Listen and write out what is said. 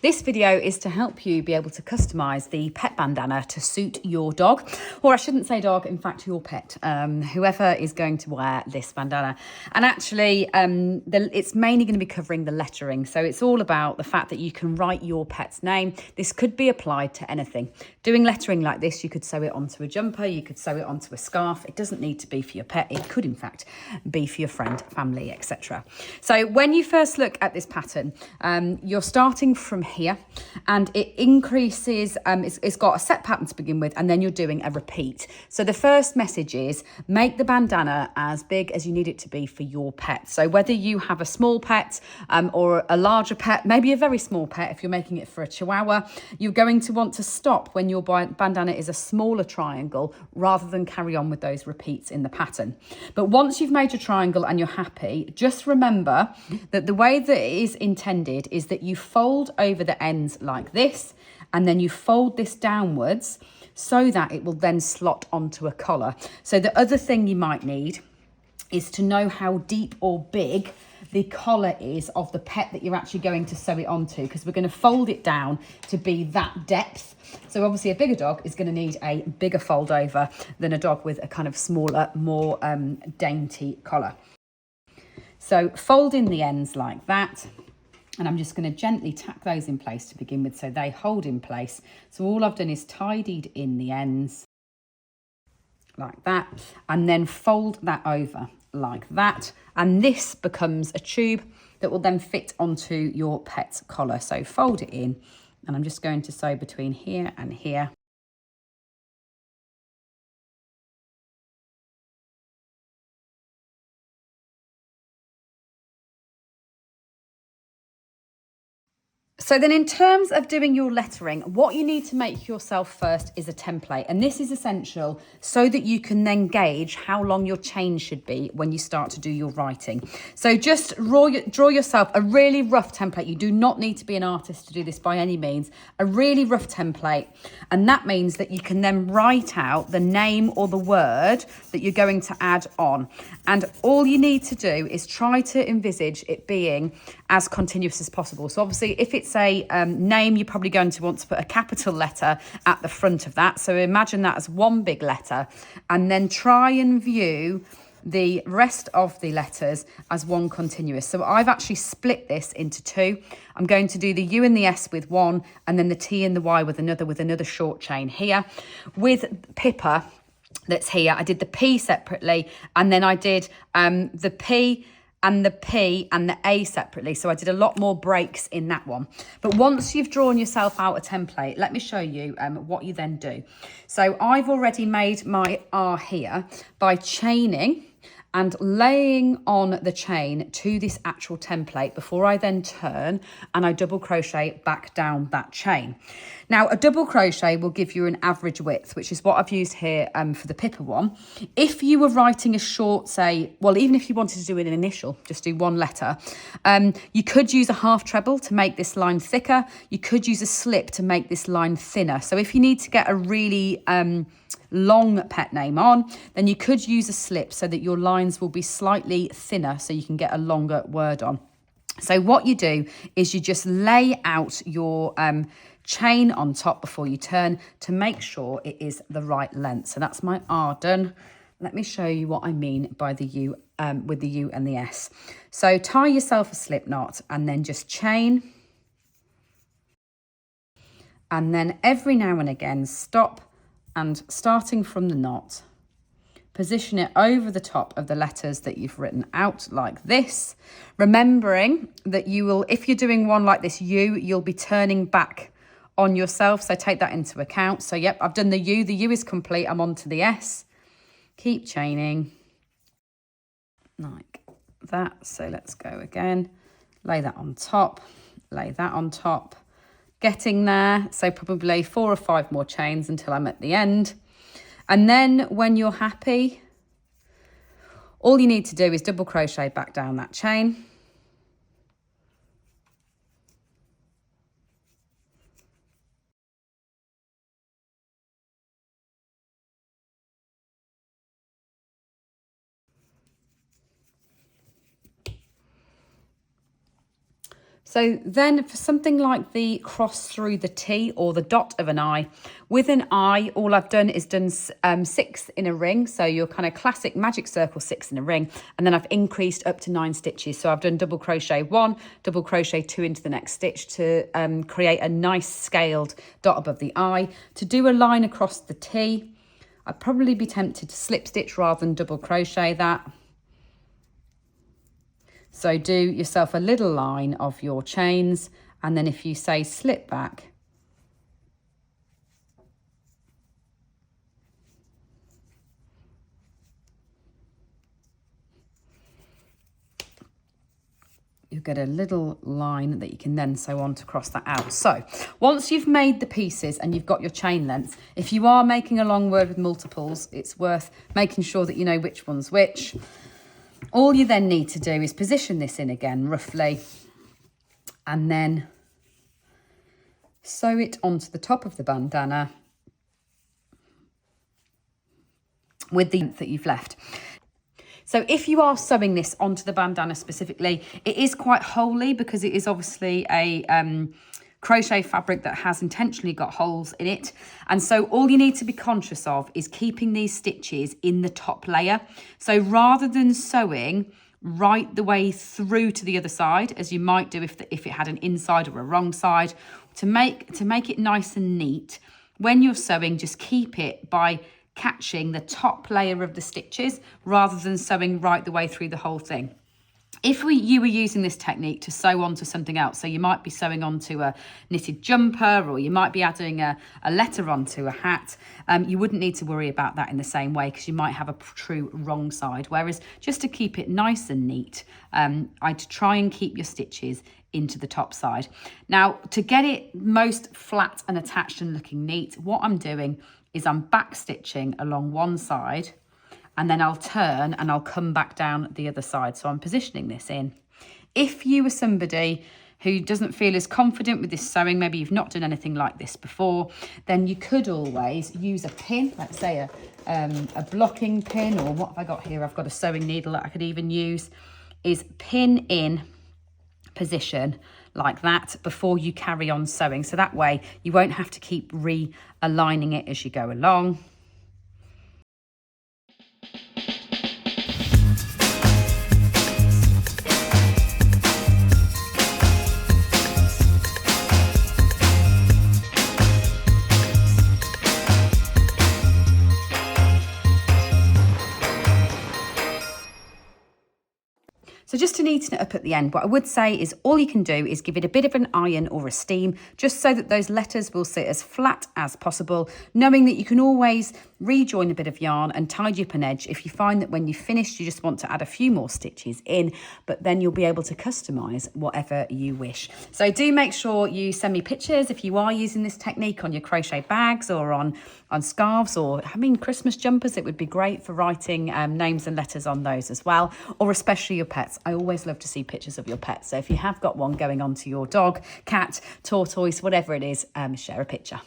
This video is to help you be able to customise the pet bandana to suit your dog, or I shouldn't say dog, in fact your pet, whoever is going to wear this bandana. And actually it's mainly going to be covering the lettering, so it's all about the fact that you can write your pet's name. This could be applied to anything. Doing lettering like this, you could sew it onto a jumper, you could sew it onto a scarf. It doesn't need to be for your pet, it could in fact be for your friend, family, etc. So when you first look at this pattern, you're starting from here and it increases, it's got a set pattern to begin with, and then you're doing a repeat. So the first message is make the bandana as big as you need it to be for your pet. So whether you have a small pet or a larger pet, maybe a very small pet, if you're making it for a Chihuahua, you're going to want to stop when your bandana is a smaller triangle rather than carry on with those repeats in the pattern. But once you've made your triangle and you're happy, just remember that the way that it is intended is that you fold over the ends like this, and then you fold this downwards so that it will then slot onto a collar. So the other thing you might need is to know how deep or big the collar is of the pet that you're actually going to sew it onto, because we're going to fold it down to be that depth. So obviously a bigger dog is going to need a bigger fold over than a dog with a kind of smaller, more dainty collar. So fold in the ends like that. And I'm just going to gently tack those in place to begin with so they hold in place. So all I've done is tidied in the ends like that, and then fold that over like that. And this becomes a tube that will then fit onto your pet's collar. So fold it in, and I'm just going to sew between here and here. So then in terms of doing your lettering, what you need to make yourself first is a template. And this is essential so that you can then gauge how long your chain should be when you start to do your writing. So just draw yourself a really rough template. You do not need to be an artist to do this by any means. A really rough template. And that means that you can then write out the name or the word that you're going to add on. And all you need to do is try to envisage it being as continuous as possible. So obviously if it's a name, you're probably going to want to put a capital letter at the front of that. So imagine that as one big letter, and then try and view the rest of the letters as one continuous. So I've actually split this into two. I'm going to do the U and the S with one, and then the T and the Y with another short chain here. With Pippa that's here, I did the P separately, and then I did the P and the P and the A separately. So I did a lot more breaks in that one. But once you've drawn yourself out a template, let me show you what you then do. So I've already made my R here by chaining and laying on the chain to this actual template before I then turn and I double crochet back down that chain. Now, a double crochet will give you an average width, which is what I've used here for the Pippa one. If you were writing a short, say, well, even if you wanted to do an initial, just do one letter, you could use a half treble to make this line thicker. You could use a slip to make this line thinner. So if you need to get a really long pet name on, then you could use a slip so that your lines will be slightly thinner so you can get a longer word on. So what you do is you just lay out your chain on top before you turn to make sure it is the right length. So that's my R done. Let me show you what I mean by the U with the U and the S. So tie yourself a slip knot and then just chain. And then every now and again stop, and starting from the knot, position it over the top of the letters that you've written out like this, remembering that you will, if you're doing one like this U, you'll be turning back on yourself, so take that into account. So yep, I've done the U is complete, I'm on to the S. Keep chaining like that. So let's go again, lay that on top, lay that on top. Getting there, so probably 4 or 5 more chains until I'm at the end. And then when you're happy, all you need to do is double crochet back down that chain. So then for something like the cross through the T or the dot of an I, with an I, all I've done is done 6 in a ring. So your kind of classic magic circle 6 in a ring. And then I've increased up to 9 stitches. So I've done double crochet 1, double crochet 2 into the next stitch to create a nice scaled dot above the I. To do a line across the T, I'd probably be tempted to slip stitch rather than double crochet that. So do yourself a little line of your chains, and then if you say slip back, you'll get a little line that you can then sew on to cross that out. So once you've made the pieces and you've got your chain length, if you are making a long word with multiples, it's worth making sure that you know which one's which. All you then need to do is position this in again, roughly, and then sew it onto the top of the bandana with the length that you've left. So if you are sewing this onto the bandana specifically, it is quite holey because it is obviously a crochet fabric that has intentionally got holes in it. And so all you need to be conscious of is keeping these stitches in the top layer. So rather than sewing right the way through to the other side, as you might do if it had an inside or a wrong side, to make it nice and neat, when you're sewing, just keep it by catching the top layer of the stitches rather than sewing right the way through the whole thing. If you were using this technique to sew onto something else, so you might be sewing onto a knitted jumper, or you might be adding a letter onto a hat, you wouldn't need to worry about that in the same way because you might have a true wrong side. Whereas just to keep it nice and neat, I'd try and keep your stitches into the top side. Now, to get it most flat and attached and looking neat, what I'm doing is I'm back stitching along one side, and then I'll turn and I'll come back down the other side. So I'm positioning this in. If you are somebody who doesn't feel as confident with this sewing, maybe you've not done anything like this before, then you could always use a pin, let's say a blocking pin, or what have I got here? I've got a sewing needle that I could even use, is pin in position like that before you carry on sewing. So that way you won't have to keep realigning it as you go along. So just to neaten it up at the end, what I would say is all you can do is give it a bit of an iron or a steam, just so that those letters will sit as flat as possible, knowing that you can always rejoin a bit of yarn and tidy up an edge if you find that when you've finished you just want to add a few more stitches in, but then you'll be able to customize whatever you wish. So do make sure you send me pictures if you are using this technique on your crochet bags or on scarves, or Christmas jumpers. It would be great for writing names and letters on those as well, or especially your pets. I always love to see pictures of your pets. So if you have got one going on to your dog, cat, tortoise, whatever it is, share a picture.